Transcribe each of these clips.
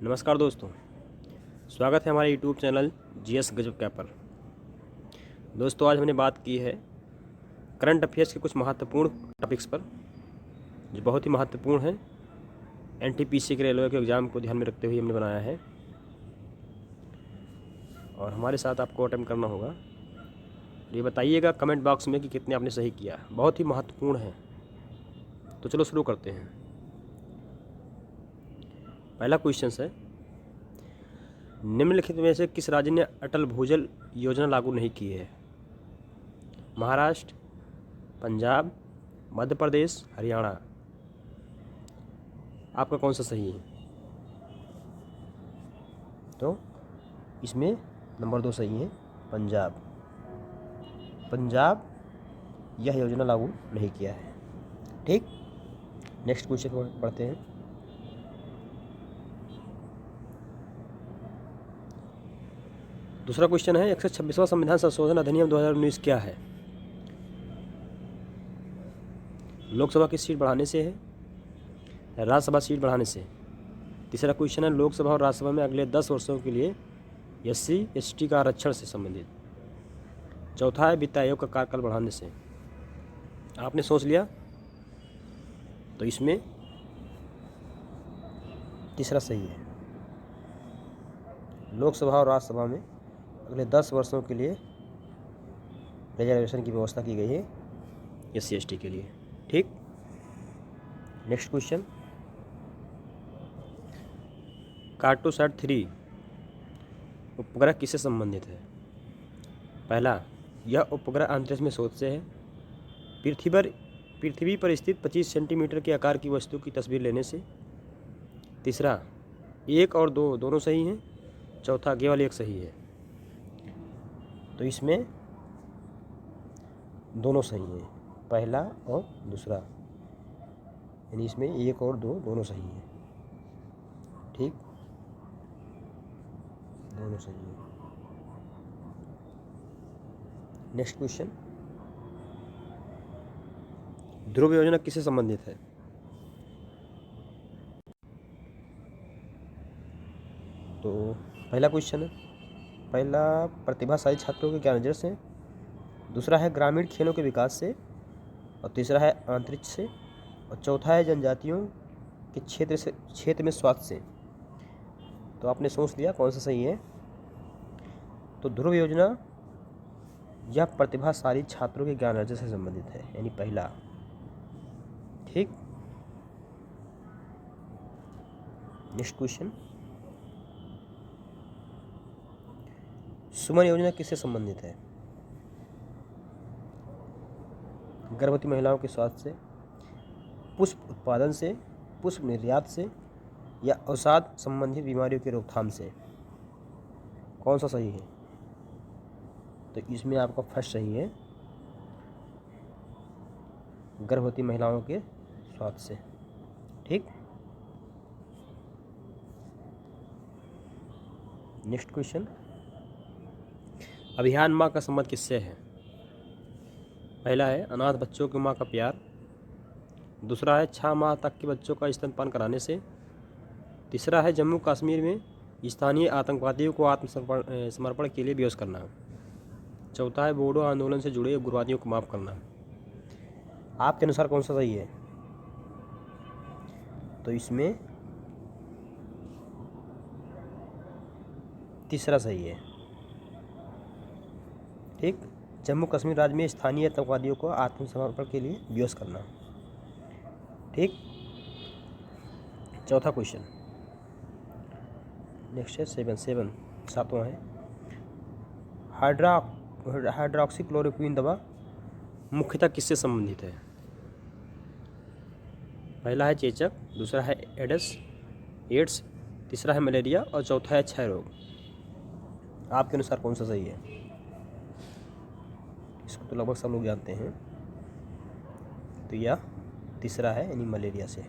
नमस्कार दोस्तों, स्वागत है हमारे यूट्यूब चैनल जीएस गजब कैप पर। दोस्तों, आज हमने बात की है करंट अफेयर्स के कुछ महत्वपूर्ण टॉपिक्स पर जो बहुत ही महत्वपूर्ण हैं। एनटीपीसी के रेलवे के एग्ज़ाम को ध्यान में रखते हुए हमने बनाया है और हमारे साथ आपको अटेम्प्ट करना होगा। ये बताइएगा कमेंट बॉक्स में कि कितने आपने सही किया। बहुत ही महत्वपूर्ण है, तो चलो शुरू करते हैं। पहला क्वेश्चन है, निम्नलिखित में से किस राज्य ने अटल भूजल योजना लागू नहीं की है? महाराष्ट्र, पंजाब, मध्य प्रदेश, हरियाणा। आपका कौन सा सही है? तो इसमें नंबर 2 सही है, पंजाब। पंजाब यह योजना लागू नहीं किया है। ठीक, नेक्स्ट क्वेश्चन पढ़ते हैं। दूसरा क्वेश्चन है, 126वां संविधान संशोधन अधिनियम 2019 क्या है? लोकसभा की सीट बढ़ाने से है, राज्यसभा सीट बढ़ाने से। तीसरा क्वेश्चन है, लोकसभा और राज्यसभा में अगले 10 वर्षों के लिए SC/ST का आरक्षण से संबंधित। चौथा है, वित्त आयोग का कार्यकाल बढ़ाने से। आपने सोच लिया? तो इसमें तीसरा सही है, लोकसभा और राज्यसभा में अगले 10 वर्षों के लिए रिजर्वेशन की व्यवस्था की गई है SC/ST के लिए। ठीक, नेक्स्ट क्वेश्चन, कार्टोसैट 3 उपग्रह किससे संबंधित है? पहला, यह उपग्रह अंतरिक्ष में शोध से है। पृथ्वी पर स्थित 25 सेंटीमीटर के आकार की वस्तु की तस्वीर लेने से। तीसरा, 1 और 2 दोनों सही हैं। चौथा, केवल 1 सही है। तो इसमें दोनों सही हैं, पहला और दूसरा, यानी इसमें 1 और 2 दोनों सही हैं। ठीक, दोनों सही हैं। नेक्स्ट क्वेश्चन, ध्रुव योजना किससे संबंधित है? तो पहला क्वेश्चन है, पहला प्रतिभाशाली छात्रों के ज्ञान अर्जन से, दूसरा है ग्रामीण खेलों के विकास से, और तीसरा है अंतरिक्ष से, और चौथा है जनजातियों के क्षेत्र में स्वास्थ्य से। तो आपने सोच लिया कौन सा सही है? तो ध्रुव योजना यह प्रतिभाशाली छात्रों के ज्ञान अर्जन से संबंधित है, यानी पहला। ठीक, नेक्स्ट क्वेश्चन, सुमन योजना किससे संबंधित है? गर्भवती महिलाओं के स्वास्थ्य से, पुष्प उत्पादन से, पुष्प निर्यात से, या अवसाद संबंधित बीमारियों की रोकथाम से। कौन सा सही है? तो इसमें आपका फर्स्ट सही है, गर्भवती महिलाओं के स्वास्थ्य से। ठीक, नेक्स्ट क्वेश्चन, अभियान माँ का संबंध किससे है? पहला है अनाथ बच्चों की माँ का प्यार। दूसरा है 6 माह तक के बच्चों का स्तनपान कराने से। तीसरा है जम्मू कश्मीर में स्थानीय आतंकवादियों को आत्मसमर्पण के लिए बेहोश करना। चौथा है बोडो आंदोलन से जुड़े उग्रवादियों को माफ़ करना। आपके अनुसार कौन सा सही है? तो इसमें तीसरा सही है। ठीक, जम्मू कश्मीर राज्य में स्थानीय आतंकवादियों को आत्मसमर्पण के लिए बेहोश करना। ठीक, चौथा क्वेश्चन, नेक्स्ट है 7 सातवां है, हाइड्रॉक्सीक्लोरोक्विन दवा मुख्यतः किससे संबंधित है? पहला है चेचक, दूसरा है एड्स, तीसरा है मलेरिया, और चौथा है क्षय रोग। आपके अनुसार कौन सा सही है? इसको तो लगभग सब लोग जानते हैं। तो यह तीसरा है, यानी मलेरिया से।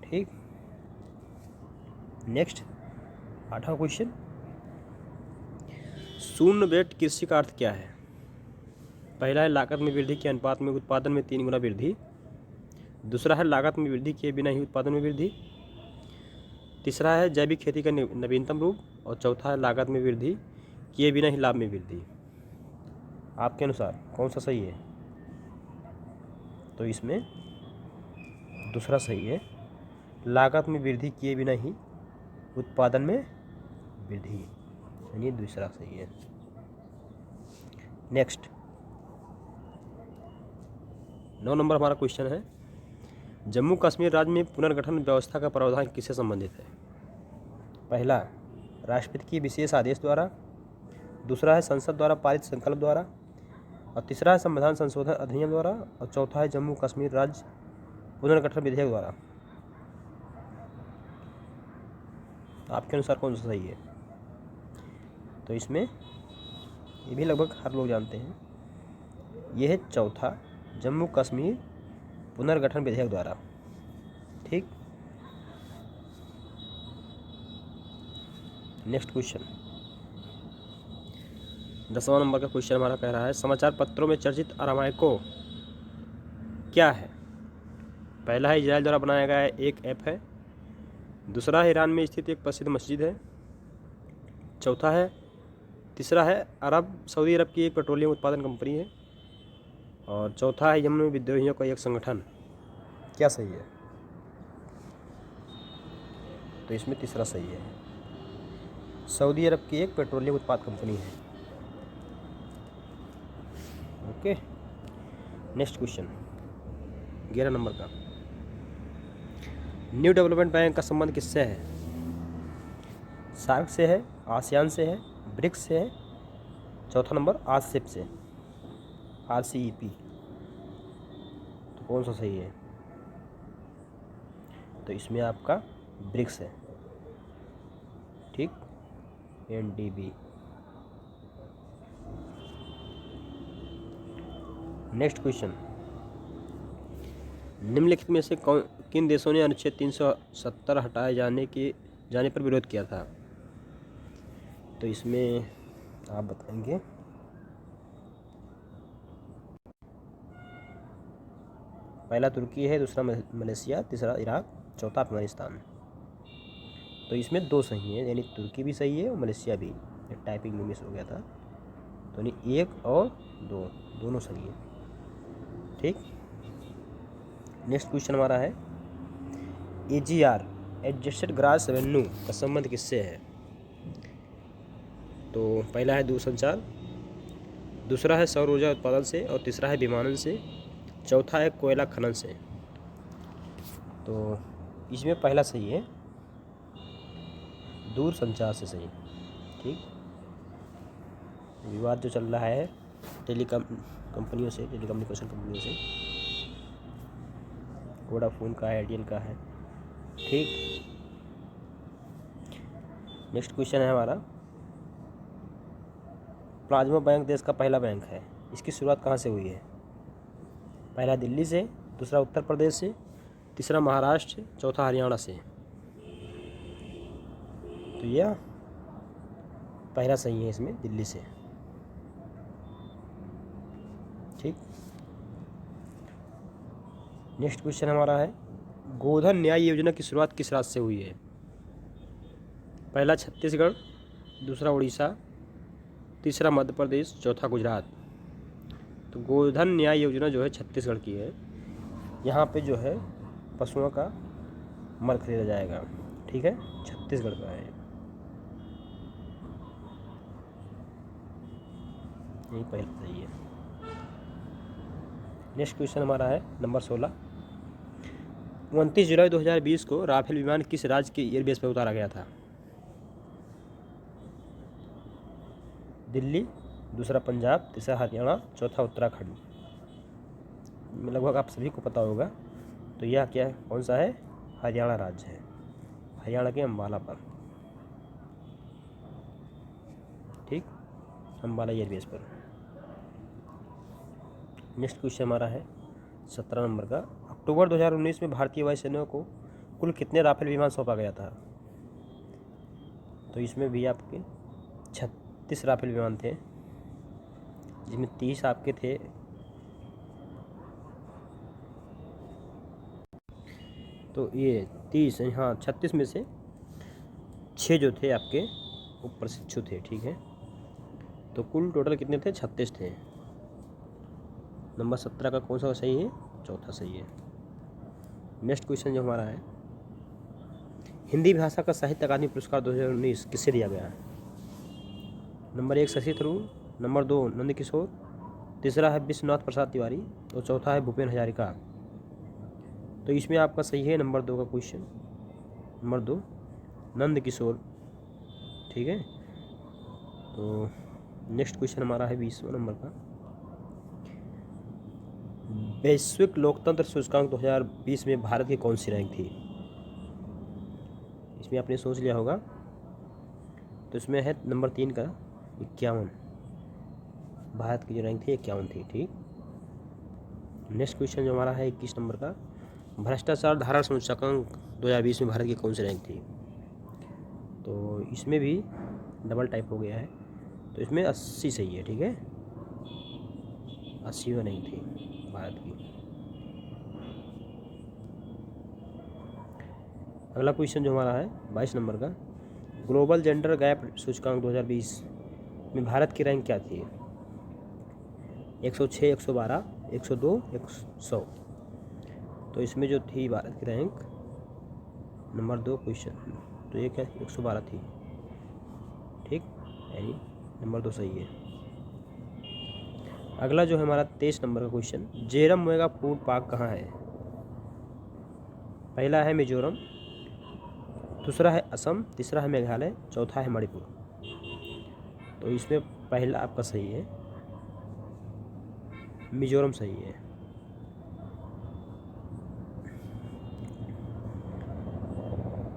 ठीक, नेक्स्ट 8वां क्वेश्चन, शून्य बेट कृषि का अर्थ क्या है? पहला है लागत में वृद्धि के अनुपात में उत्पादन में 3 गुना वृद्धि। दूसरा है लागत में वृद्धि किए बिना ही उत्पादन में वृद्धि। तीसरा है जैविक खेती का नवीनतम रूप। और चौथा है लागत में वृद्धि किए बिना ही लाभ में वृद्धि। आपके अनुसार कौन सा सही है? तो इसमें दूसरा सही है, लागत में वृद्धि किए बिना ही उत्पादन में वृद्धि, यानी दूसरा सही है। नेक्स्ट 9 नंबर हमारा क्वेश्चन है, जम्मू कश्मीर राज्य में पुनर्गठन व्यवस्था का प्रावधान किससे संबंधित है? पहला, राष्ट्रपति के विशेष आदेश द्वारा। दूसरा है संसद द्वारा पारित संकल्प द्वारा। और तीसरा है संविधान संशोधन अधिनियम द्वारा। और चौथा है जम्मू कश्मीर राज्य पुनर्गठन विधेयक द्वारा। आपके अनुसार कौन सा सही है? तो इसमें ये भी लगभग हर लोग जानते हैं, यह है चौथा, जम्मू कश्मीर पुनर्गठन विधेयक द्वारा। ठीक। नेक्स्ट क्वेश्चन 10वां नंबर का क्वेश्चन हमारा कह रहा है, समाचार पत्रों में चर्चित अरामाइको क्या है? पहला है इजराइल द्वारा बनाया गया एक ऐप है। दूसरा है ईरान में स्थित एक प्रसिद्ध मस्जिद है। तीसरा है सऊदी अरब की एक पेट्रोलियम उत्पादन कंपनी है। और चौथा है यमन में विद्रोहियों का एक संगठन। क्या सही है? तो इसमें तीसरा सही है, सऊदी अरब की एक पेट्रोलियम उत्पाद कंपनी है। ओके। नेक्स्ट क्वेश्चन 11 नंबर का, न्यू डेवलपमेंट बैंक का संबंध किससे है? सार्क से है, आसियान से है, ब्रिक्स से है। चौथा नंबर आरसीईपी से, RCEP। तो कौन सा सही है? तो इसमें आपका ब्रिक्स है। ठीक, NDB। नेक्स्ट क्वेश्चन, निम्नलिखित में से किन देशों ने अनुच्छेद 370 हटाए जाने पर विरोध किया था? तो इसमें आप बताएंगे। पहला तुर्की है, दूसरा मलेशिया, तीसरा इराक, चौथा अफगानिस्तान। तो इसमें दो सही है, यानी तुर्की भी सही है और मलेशिया भी। एक टाइपिंग में मिस हो गया था, तो यानी 1 और 2 दोनों सही है। ठीक। नेक्स्ट क्वेश्चन हमारा है, AGR एडजस्टेड ग्रास रेवेन्यू का संबंध किससे है? तो पहला है दूरसंचार, दूसरा है सौर ऊर्जा उत्पादन से, और तीसरा है विमानन से, चौथा है कोयला खनन से। तो इसमें पहला सही है, दूरसंचार से सही। ठीक। विवाद जो चल रहा है कंपनियों से, टेलीकम्युनिकेशन कंपनियों से, वोडाफोन का है, आइडियल का है। ठीक। नेक्स्ट क्वेश्चन है हमारा, प्लाज्मा बैंक देश का पहला बैंक है, इसकी शुरुआत कहाँ से हुई है? पहला दिल्ली से, दूसरा उत्तर प्रदेश से, तीसरा महाराष्ट्र से, चौथा हरियाणा से। तो यह पहला सही है, इसमें दिल्ली से। ठीक। नेक्स्ट क्वेश्चन हमारा है, गोधन न्याय योजना की शुरुआत किस राज्य से हुई है? पहला छत्तीसगढ़, दूसरा उड़ीसा, तीसरा मध्य प्रदेश, चौथा गुजरात। तो गोधन न्याय योजना जो है छत्तीसगढ़ की है। यहाँ पे जो है पशुओं का मल खरीदा जाएगा। ठीक है, छत्तीसगढ़ का है, यही पहला सही है। नेक्स्ट क्वेश्चन हमारा है नंबर 16, 29 जुलाई 2020 को राफेल विमान किस राज्य के एयरबेस पर उतारा गया था? दिल्ली, दूसरा पंजाब, तीसरा हरियाणा, चौथा उत्तराखंड। लगभग आप सभी को पता होगा। तो यह क्या है, कौन सा है? हरियाणा राज्य है, हरियाणा के अम्बाला पर। ठीक, अम्बाला एयरबेस पर। नेक्स्ट क्वेश्चन हमारा है 17 नंबर का, अक्टूबर 2019 में भारतीय वायुसेना को कुल कितने राफेल विमान सौंपा गया था? तो इसमें भी आपके 36 राफेल विमान थे, जिसमें 30 आपके थे तो ये 30, हाँ 36 में से 6 जो थे आपके वो प्रशिक्षु थे, ठीक है। तो कुल टोटल कितने थे? 36 थे। नंबर 17 का कौन सा सही है? चौथा सही है। नेक्स्ट क्वेश्चन जो हमारा है, हिंदी भाषा का साहित्य अकादमी पुरस्कार 2019 किससे दिया गया है? नंबर 1 शशि थरूर, नंबर 2 नंद किशोर, तीसरा है विश्वनाथ प्रसाद तिवारी और चौथा है भूपेन हजारिका। तो इसमें आपका सही है नंबर 2 का क्वेश्चन, नंबर 2 नंद किशोर, ठीक है। तो नेक्स्ट क्वेश्चन हमारा है 20वां नंबर का, वैश्विक लोकतंत्र सूचकांक 2020 में भारत की कौन सी रैंक थी? इसमें आपने सोच लिया होगा। तो इसमें है नंबर 3 का 51, भारत की जो रैंक थी 51 थी, ठीक। नेक्स्ट क्वेश्चन जो हमारा है 21 नंबर का, भ्रष्टाचार धारण सूचकांक 2020 में भारत की कौन सी रैंक थी? तो इसमें भी डबल टाइप हो गया है, तो इसमें 80 सही है, ठीक है। 80वां रैंक थी भारत की। अगला क्वेश्चन जो हमारा है 22 नंबर का, ग्लोबल जेंडर गैप सूचकांक 2020 में भारत की रैंक क्या थी? 106, 112, 102, 100। तो इसमें जो थी भारत की रैंक नंबर 2 क्वेश्चन, तो ये क्या 112 थी, ठीक, यानी नंबर 2 सही है। अगला जो है हमारा 23 नंबर का question, Jeram mega food park कहाँ है? पहला है मिजोरम, दूसरा है असम, तीसरा है मेघालय, चौथा है मणिपुर। तो इसमें पहला आपका सही है, मिजोरम सही है।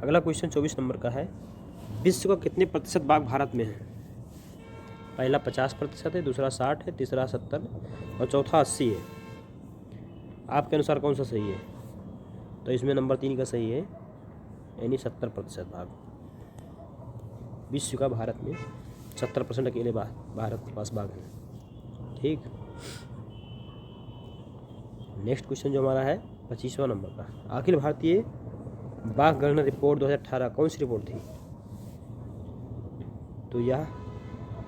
अगला क्वेश्चन 24 नंबर का है, विश्व का कितने प्रतिशत बाघ भारत में है? पहला 50% है, दूसरा 60 है, तीसरा 70 और चौथा 80 है। आपके अनुसार कौन सा सही है? तो इसमें नंबर 3 का सही है, यानी 70% बाघ विश्व का भारत में 70% अकेले भारत के पास बाघ है, ठीक। नेक्स्ट क्वेश्चन जो हमारा है 25वां नंबर का, अखिल भारतीय बाघ गणना रिपोर्ट 2018 कौन सी रिपोर्ट थी? तो यह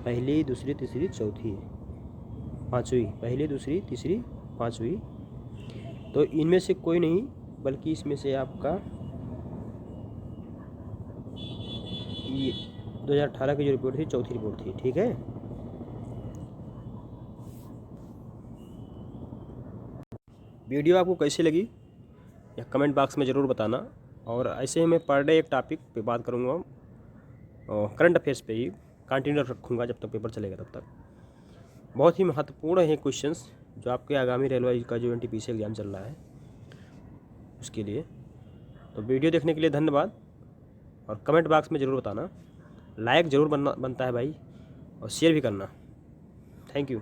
पहली, दूसरी, तीसरी, चौथी, पांचवी, पहली, दूसरी, तीसरी, पांचवी। तो इनमें से कोई नहीं, बल्कि इसमें से आपका ये 2018 की जो रिपोर्ट थी चौथी रिपोर्ट थी, ठीक है। वीडियो आपको कैसी लगी या कमेंट बॉक्स में ज़रूर बताना, और ऐसे ही मैं पर डे एक टॉपिक पे बात करूँगा, और करंट अफेयर्स पे ही कंटिन्यू रखूँगा जब तक पेपर चलेगा तब तक। बहुत ही महत्वपूर्ण है क्वेश्चंस जो आपके आगामी रेलवे का जो NTPC एग्ज़ाम चल रहा है उसके लिए। तो वीडियो देखने के लिए धन्यवाद, और कमेंट बॉक्स में ज़रूर बताना, लाइक ज़रूर बनता है भाई, और शेयर भी करना। Thank you.